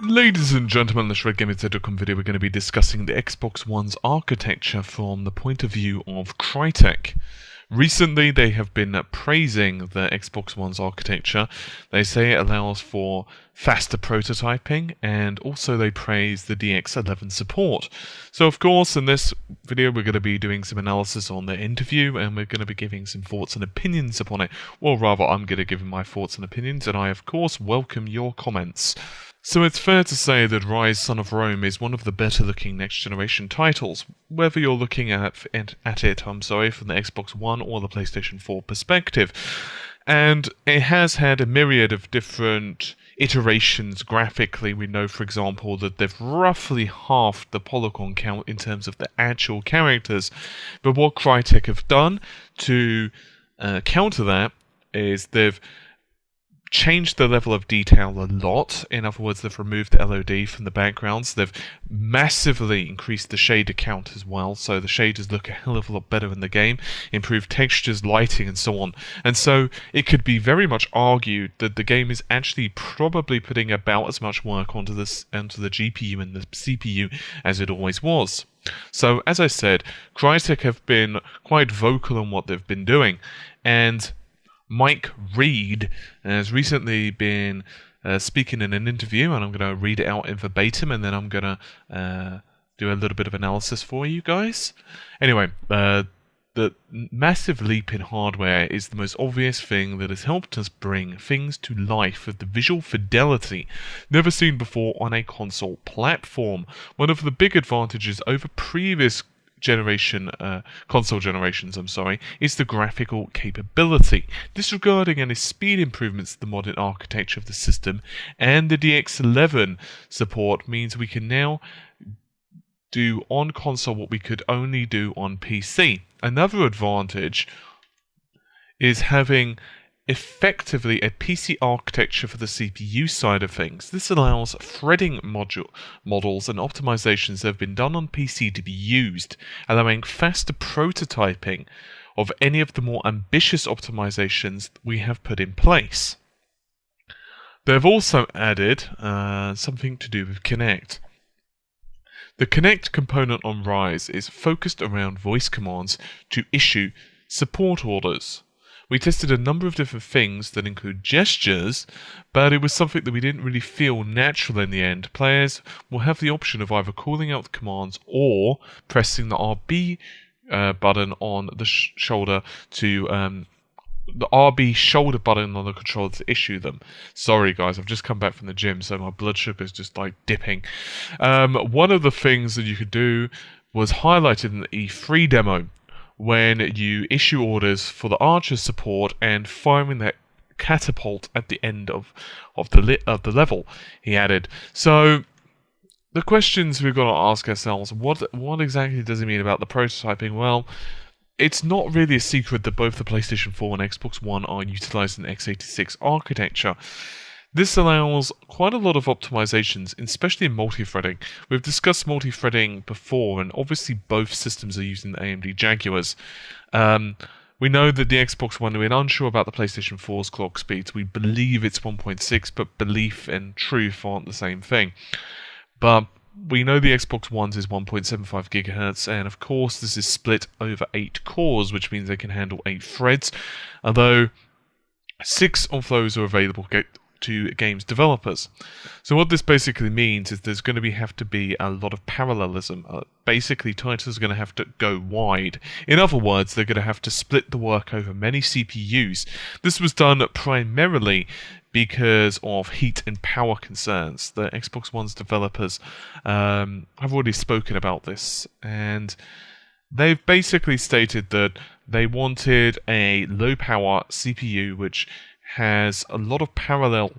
Ladies and gentlemen, in this RedGameZ.com video we're going to be discussing the Xbox One's architecture from the point of view of Crytek. Recently they have been praising the Xbox One's architecture. They say it allows for faster prototyping, and also they praise the DX11 support. So of course in this video we're going to be doing some analysis on the interview, and we're going to be giving some thoughts and opinions upon it. Or rather, I'm going to give my thoughts and opinions, and I of course welcome your comments. So it's fair to say that Rise Son of Rome is one of the better looking next generation titles, whether you're looking at it from the Xbox One or the PlayStation 4 perspective. And it has had a myriad of different iterations graphically. We know, for example, that they've roughly halved the polygon count in terms of the actual characters. But what Crytek have done to counter that is they've changed the level of detail a lot. In other words, they've removed the LOD from the backgrounds. They've massively increased the shader count as well, so the shaders look a hell of a lot better in the game, improved textures, lighting, and so on. And so it could be very much argued that the game is actually probably putting about as much work onto the GPU and the CPU as it always was. So, as I said, Crytek have been quite vocal on what they've been doing, and Mike Reed has recently been speaking in an interview, and I'm going to read it out in verbatim, and then I'm going to do a little bit of analysis for you guys. Anyway, the massive leap in hardware is the most obvious thing that has helped us bring things to life with the visual fidelity never seen before on a console platform. One of the big advantages over previous console generations, is the graphical capability. Disregarding any speed improvements to the modern architecture of the system, and the DX11 support means we can now do on console what we could only do on PC. Another advantage is having effectively a PC architecture for the CPU side of things. This allows threading models and optimizations that have been done on PC to be used, allowing faster prototyping of any of the more ambitious optimizations we have put in place. They've also added something to do with Kinect. The Kinect component on Rise is focused around voice commands to issue support orders. We tested a number of different things that include gestures, but it was something that we didn't really feel natural in the end. Players will have the option of either calling out the commands or pressing the RB button on the shoulder to the RB shoulder button on the controller to issue them. Sorry guys, I've just come back from the gym, so my blood sugar is just like dipping. One of the things that you could do was highlighted in the E3 demo, when you issue orders for the archer support and firing that catapult at the end of the level, he added. So the questions we've got to ask ourselves: what exactly does it mean about the prototyping? Well, it's not really a secret that both the PlayStation 4 and Xbox One are utilizing the x86 architecture. This allows quite a lot of optimizations, especially in multi-threading. We've discussed multi-threading before, and obviously both systems are using the AMD Jaguars. We know that the Xbox One, we're unsure about the PlayStation 4's clock speeds. We believe it's 1.6, but belief and truth aren't the same thing. But we know the Xbox One's is 1.75 GHz, and of course this is split over 8 cores, which means they can handle 8 threads, although 6 of those are available to games developers. So what this basically means is there's going to have to be a lot of parallelism. Basically, titles are going to have to go wide. In other words, they're going to have to split the work over many CPUs. This was done primarily because of heat and power concerns. The Xbox One's developers have already spoken about this, and they've basically stated that they wanted a low-power CPU which has a lot of parallel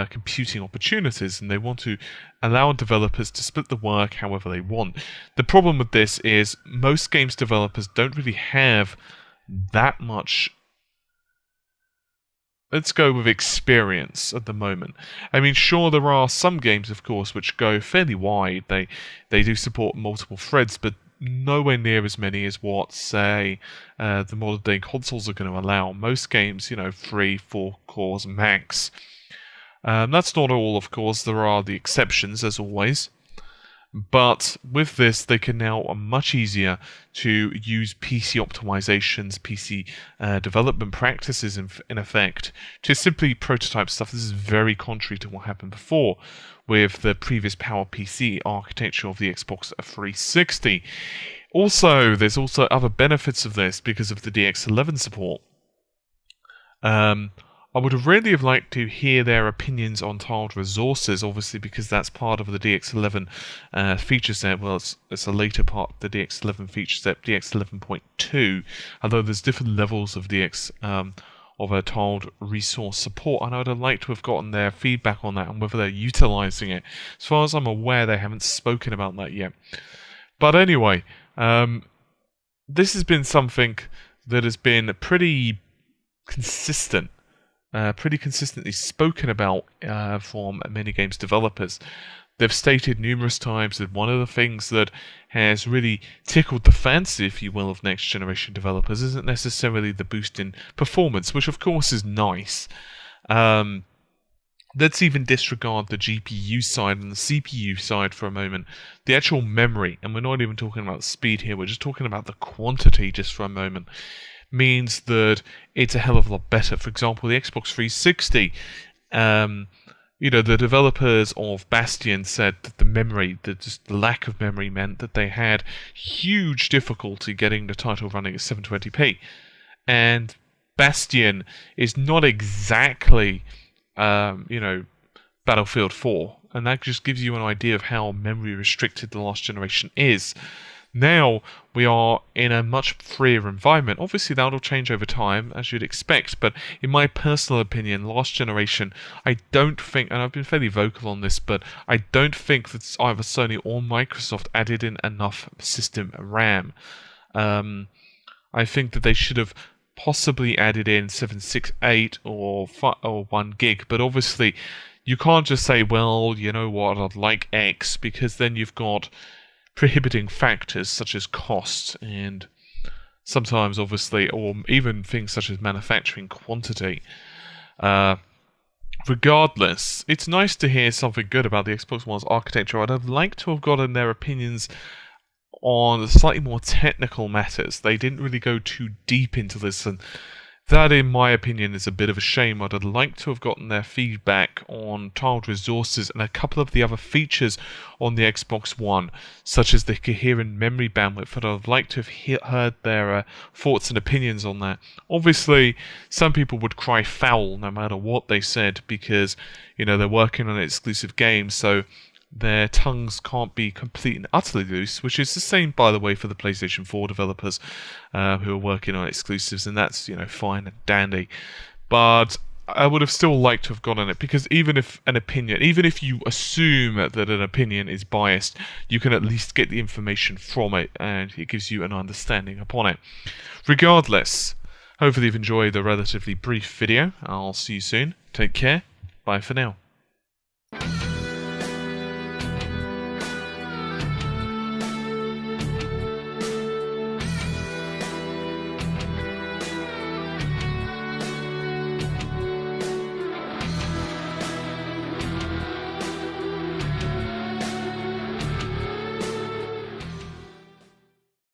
computing opportunities, and they want to allow developers to split the work however they want. The problem with this is most games developers don't really have that much, let's go with experience at the moment. I mean, sure, there are some games, of course, which go fairly wide. They do support multiple threads, but nowhere near as many as what, say, the modern day consoles are going to allow. Most games, 3-4 cores max. That's not all, of course. There are the exceptions, as always. But with this, they can now much easier to use PC optimizations, PC development practices, in effect, to simply prototype stuff. This is very contrary to what happened before with the previous PowerPC architecture of the Xbox 360. Also, there's also other benefits of this because of the DX11 support. I would really have liked to hear their opinions on tiled resources, obviously, because that's part of the DX11 feature set. Well, it's a later part of the DX11 feature set, DX11.2, although there's different levels of of a tiled resource support, and I would have liked to have gotten their feedback on that and whether they're utilizing it. As far as I'm aware, they haven't spoken about that yet. But anyway, this has been something that has been pretty consistent. Pretty consistently spoken about from many games developers. They've stated numerous times that one of the things that has really tickled the fancy, if you will, of next generation developers isn't necessarily the boost in performance, which of course is nice. Let's even disregard the GPU side and the CPU side for a moment. The actual memory, and we're not even talking about speed here, we're just talking about the quantity just for a moment, means that it's a hell of a lot better. For example, the Xbox 360, the developers of Bastion said that the memory, just the lack of memory meant that they had huge difficulty getting the title running at 720p. And Bastion is not exactly, Battlefield 4, and that just gives you an idea of how memory restricted the last generation is. Now we are in a much freer environment. Obviously that'll change over time, as you'd expect, but in my personal opinion, last generation, I don't think, and I've been fairly vocal on this, but I don't think that either Sony or Microsoft added in enough system RAM. I think that they should have possibly added in 768 or 1 gig, but obviously you can't just say, well, you know what, I'd like X, because then you've got prohibiting factors such as cost and sometimes, obviously, or even things such as manufacturing quantity. Regardless, it's nice to hear something good about the Xbox One's architecture. I'd have liked to have gotten their opinions on the slightly more technical matters. They didn't really go too deep into this, and that, in my opinion, is a bit of a shame. I'd have liked to have gotten their feedback on tiled resources and a couple of the other features on the Xbox One, such as the coherent memory bandwidth, and I'd like to have heard their thoughts and opinions on that. Obviously, some people would cry foul no matter what they said, because, they're working on exclusive games, so their tongues can't be complete and utterly loose, which is the same, by the way, for the PlayStation 4 developers who are working on exclusives, and that's, fine and dandy. But I would have still liked to have gotten it, because even if you assume that an opinion is biased, you can at least get the information from it, and it gives you an understanding upon it. Regardless, hopefully you've enjoyed the relatively brief video. I'll see you soon. Take care. Bye for now.